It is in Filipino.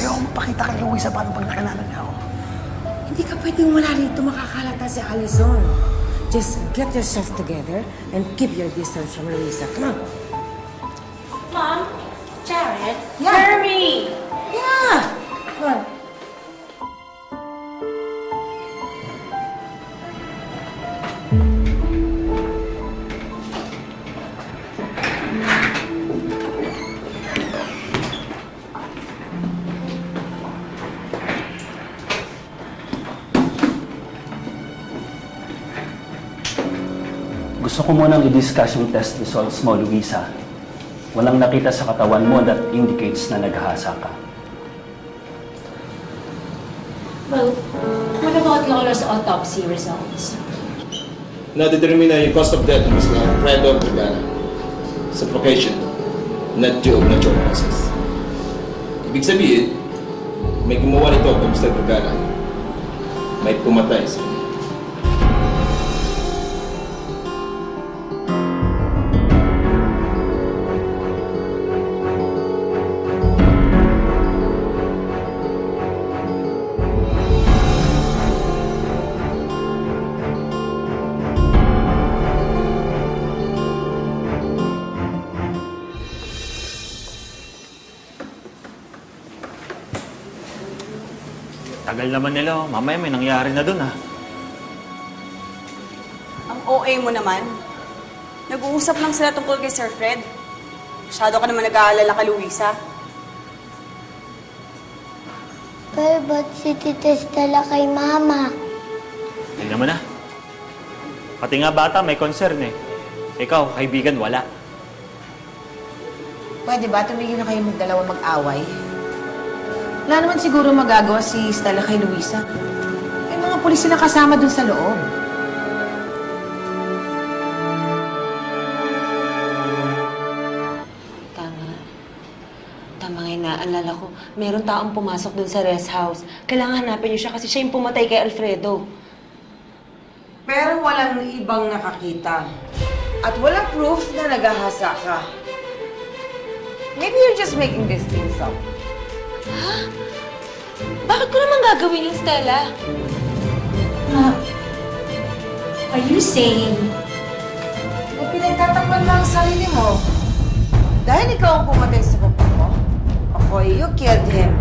Ayaw mapakita kay Luisa paano pag nakilala niya ako. Hindi ka pwedeng wala rito makakalata si Allison. Just get yourself together and keep your distance from Luisa. Come on. Mom? Jared? Yeah. Hurry! Yeah! Come on. Gusto ko munang i-discuss yung test results mo, Luisa. Walang nakita sa katawan mo that indicates na naghahasa ka. Well, what about Lola's autopsy results? Na-determine na yung cause of death ng Mr. Alfredo Vergara. Suffocation, not due of natural causes. Ibig sabihin, may gumawa nito kay Mr. Vergara. May pumatay sa kanya. Tagal naman nila, mamaya may nangyari na dun, ha? Ang OA mo naman. Nag-uusap lang sila tungkol kay Sir Fred. Masyado ka naman nag-aalala ka, Luisa. Pero ba't si Tita Stella kay Mama? Tignan mo na. Pati nga bata, may concern eh. Ikaw, kaibigan, wala. Pwede ba tumigil na kayo magdalawa mag-away? Wala naman siguro magagawa si Stella kay Luisa. May mga pulis sila kasama dun sa loob. Tama nga inaalala ko. Meron taong pumasok dun sa rest house. Kailangan hanapin niyo siya kasi siya yung pumatay kay Alfredo. Pero walang ibang nakakita. At walang proof na naghahasa ka. Maybe you're just making these things up. Ha? Bakit ko naman gagawin yung Stella? Ma, are you saying... Kung pinagtatakpan lang ang sarili mo, dahil ikaw ang pumatay sa papa mo, ako, you killed him.